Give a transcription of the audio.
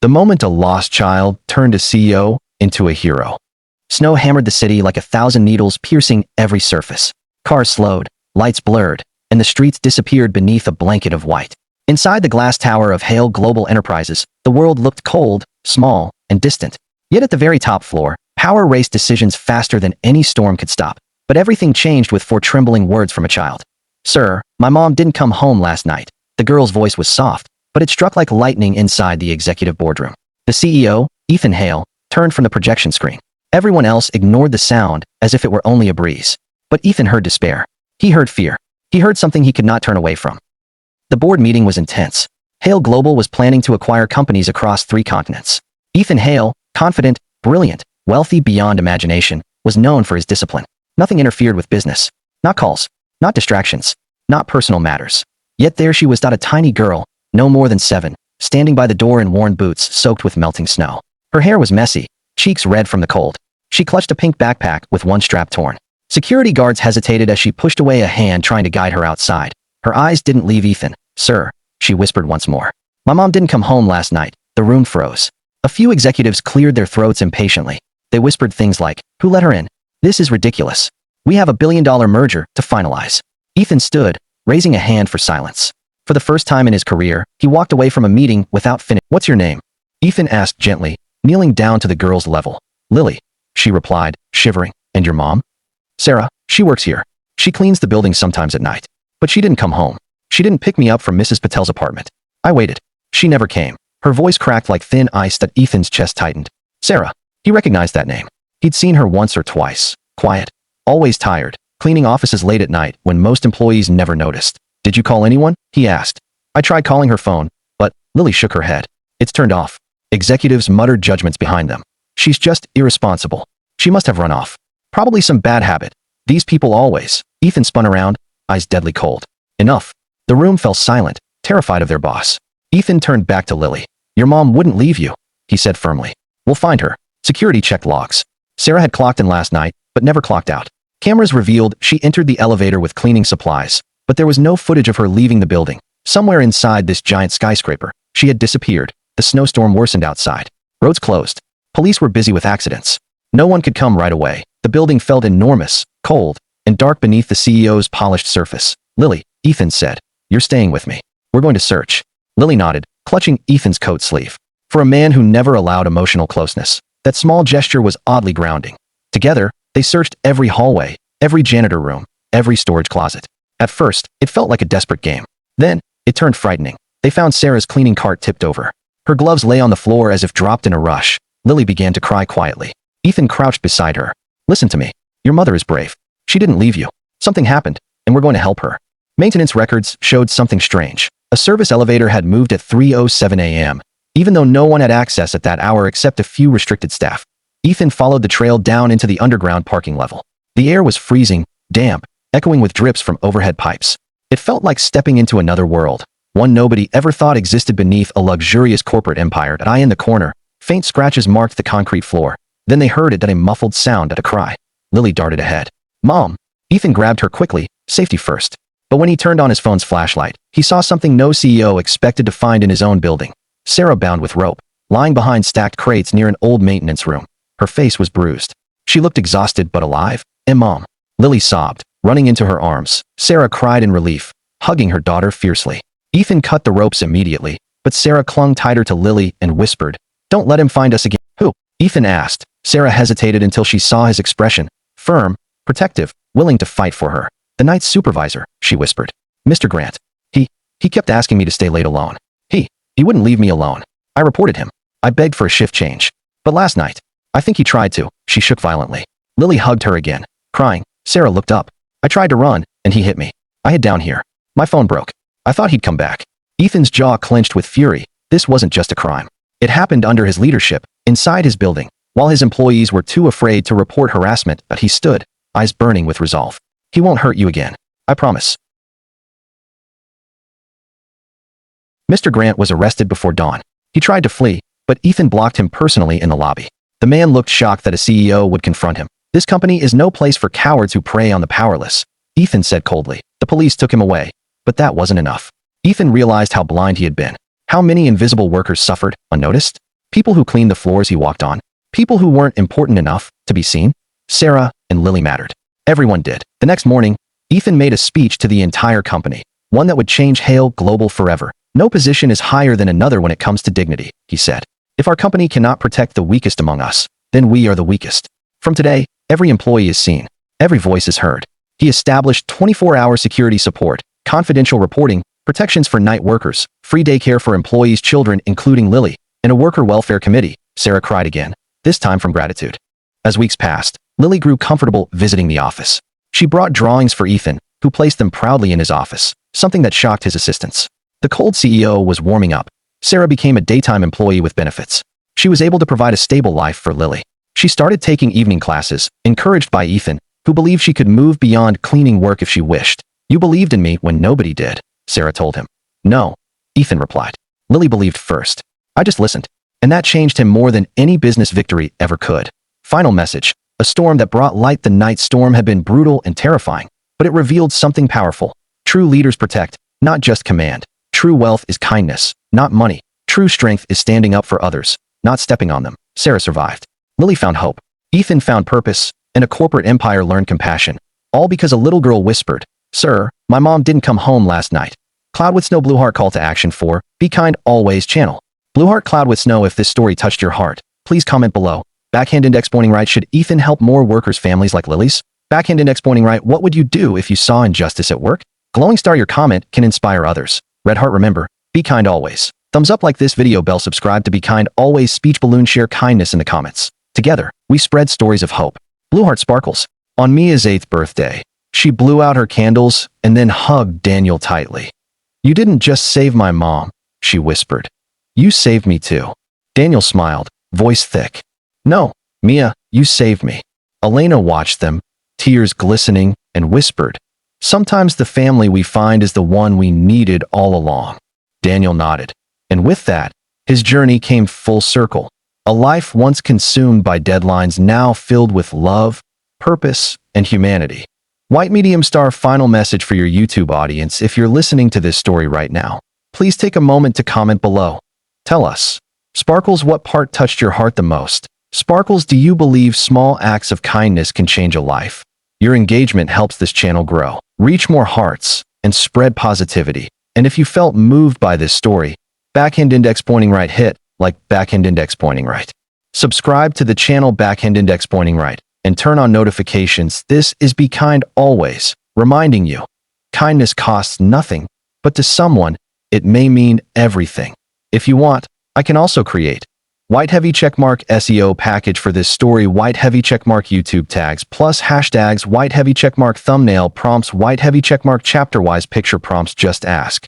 The moment a lost child turned a CEO into a hero. Snow hammered the city like 1,000 needles, piercing every surface. Cars slowed, lights blurred, and the streets disappeared beneath a blanket of white. Inside the glass tower of Hale Global Enterprises, the world looked cold, small, and distant. Yet at the very top floor, power raced decisions faster than any storm could stop. But everything changed with 4 trembling words from a child. "Sir, my mom didn't come home last night." The girl's voice was soft, but it struck like lightning inside the executive boardroom. The CEO, Ethan Hale, turned from the projection screen. Everyone else ignored the sound as if it were only a breeze. But Ethan heard despair. He heard fear. He heard something he could not turn away from. The board meeting was intense. Hale Global was planning to acquire companies across 3 continents. Ethan Hale, confident, brilliant, wealthy beyond imagination, was known for his discipline. Nothing interfered with business. Not calls. Not distractions. Not personal matters. Yet there she was, a tiny girl, no more than 7, standing by the door in worn boots soaked with melting snow. Her hair was messy, cheeks red from the cold. She clutched a pink backpack with one strap torn. Security guards hesitated as she pushed away a hand trying to guide her outside. Her eyes didn't leave Ethan. "Sir," she whispered once more. "My mom didn't come home last night." The room froze. A few executives cleared their throats impatiently. They whispered things like, "Who let her in? This is ridiculous. We have a billion-dollar merger to finalize." Ethan stood, raising a hand for silence. For the first time in his career, he walked away from a meeting without finishing. "What's your name?" Ethan asked gently, kneeling down to the girl's level. "Lily," she replied, shivering. "And your mom?" "Sarah. She works here. She cleans the building sometimes at night. But she didn't come home. She didn't pick me up from Mrs. Patel's apartment. I waited. She never came." Her voice cracked like thin ice that Ethan's chest tightened. Sarah. He recognized that name. He'd seen her once or twice. Quiet. Always tired. Cleaning offices late at night when most employees never noticed. "Did you call anyone?" he asked. "I tried calling her phone, but..." Lily shook her head. "It's turned off." Executives muttered judgments behind them. "She's just irresponsible. She must have run off. Probably some bad habit. These people always..." Ethan spun around, eyes deadly cold. "Enough." The room fell silent, terrified of their boss. Ethan turned back to Lily. "Your mom wouldn't leave you," he said firmly. "We'll find her." Security checked logs. Sarah had clocked in last night, but never clocked out. Cameras revealed she entered the elevator with cleaning supplies, but there was no footage of her leaving the building. Somewhere inside this giant skyscraper, she had disappeared. The snowstorm worsened outside. Roads closed. Police were busy with accidents. No one could come right away. The building felt enormous, cold, and dark beneath the CEO's polished surface. "Lily," Ethan said, "you're staying with me. We're going to search." Lily nodded, clutching Ethan's coat sleeve. For a man who never allowed emotional closeness, that small gesture was oddly grounding. Together, they searched every hallway, every janitor room, every storage closet. At first, it felt like a desperate game. Then, it turned frightening. They found Sarah's cleaning cart tipped over. Her gloves lay on the floor as if dropped in a rush. Lily began to cry quietly. Ethan crouched beside her. "Listen to me. Your mother is brave. She didn't leave you. Something happened, and we're going to help her." Maintenance records showed something strange. A service elevator had moved at 3:07 a.m., even though no one had access at that hour except a few restricted staff. Ethan followed the trail down into the underground parking level. The air was freezing, damp, echoing with drips from overhead pipes. It felt like stepping into another world, one nobody ever thought existed beneath a luxurious corporate empire. At eye in the corner, faint scratches marked the concrete floor. Then they heard it, a muffled sound, a cry. Lily darted ahead. "Mom!" Ethan grabbed her quickly, safety first. But when he turned on his phone's flashlight, he saw something no CEO expected to find in his own building. Sarah, bound with rope, lying behind stacked crates near an old maintenance room. Her face was bruised. She looked exhausted but alive. "And Mom!" Lily sobbed, running into her arms. Sarah cried in relief, hugging her daughter fiercely. Ethan cut the ropes immediately, but Sarah clung tighter to Lily and whispered, "Don't let him find us again." "Who?" Ethan asked. Sarah hesitated until she saw his expression. Firm, protective, willing to fight for her. "The night supervisor," she whispered. "Mr. Grant. He kept asking me to stay late alone. He wouldn't leave me alone. I reported him. I begged for a shift change. But last night, I think he tried to." She shook violently. Lily hugged her again, crying. Sarah looked up. "I tried to run, and he hit me. I hid down here. My phone broke. I thought he'd come back." Ethan's jaw clenched with fury. This wasn't just a crime. It happened under his leadership, inside his building, while his employees were too afraid to report harassment. But he stood, eyes burning with resolve. "He won't hurt you again. I promise." Mr. Grant was arrested before dawn. He tried to flee, but Ethan blocked him personally in the lobby. The man looked shocked that a CEO would confront him. "This company is no place for cowards who prey on the powerless," Ethan said coldly. The police took him away, but that wasn't enough. Ethan realized how blind he had been. How many invisible workers suffered, unnoticed? People who cleaned the floors he walked on. People who weren't important enough to be seen. Sarah and Lily mattered. Everyone did. The next morning, Ethan made a speech to the entire company, one that would change Hale Global forever. No position is higher than another when it comes to dignity, he said. If our company cannot protect the weakest among us, then we are the weakest. From today, every employee is seen. Every voice is heard. He established 24-hour security support, confidential reporting, protections for night workers, free daycare for employees' children including Lily, and a worker welfare committee. Sarah cried again, this time from gratitude. As weeks passed, Lily grew comfortable visiting the office. She brought drawings for Ethan, who placed them proudly in his office, something that shocked his assistants. The cold CEO was warming up. Sarah became a daytime employee with benefits. She was able to provide a stable life for Lily. She started taking evening classes, encouraged by Ethan, who believed she could move beyond cleaning work if she wished. You believed in me when nobody did, Sarah told him. No, Ethan replied. Lily believed first. I just listened. And that changed him more than any business victory ever could. Final message. A storm that brought light. The night storm had been brutal and terrifying, but it revealed something powerful. True leaders protect, not just command. True wealth is kindness, not money. True strength is standing up for others, not stepping on them. Sarah survived. Lily found hope. Ethan found purpose, and a corporate empire learned compassion. All because a little girl whispered, Sir, my mom didn't come home last night. Cloud with Snow Blueheart call to action for Be Kind Always channel. Blueheart Cloud with Snow. If this story touched your heart, please comment below. Backhand index pointing right. Should Ethan help more workers' families like Lily's? Backhand index pointing right. What would you do if you saw injustice at work? Glowing star. Your comment can inspire others. Red heart. Remember, be kind always. Thumbs up like this video. Bell. Subscribe to Be Kind Always. Speech balloon. Share kindness in the comments. Together, we spread stories of hope. Blueheart sparkles. On Mia's 8th birthday, she blew out her candles and then hugged Daniel tightly. You didn't just save my mom, she whispered. You saved me too. Daniel smiled, voice thick. No, Mia, you saved me. Elena watched them, tears glistening, and whispered, sometimes the family we find is the one we needed all along. Daniel nodded. And with that, his journey came full circle. A life once consumed by deadlines now filled with love, purpose, and humanity. White medium star. Final message for your YouTube audience. If you're listening to this story right now, please take a moment to comment below. Tell us. Sparkles, what part touched your heart the most? Sparkles, do you believe small acts of kindness can change a life? Your engagement helps this channel grow, reach more hearts, and spread positivity. And if you felt moved by this story, backhand index pointing right. Hit like backhand index pointing right. Subscribe to the channel backhand index pointing right and turn on notifications. This is Be Kind Always, reminding you, kindness costs nothing, but to someone, it may mean everything. If you want, I can also create white heavy checkmark SEO package for this story, white heavy checkmark YouTube tags plus hashtags, white heavy checkmark thumbnail prompts, white heavy checkmark chapter-wise picture prompts. Just ask.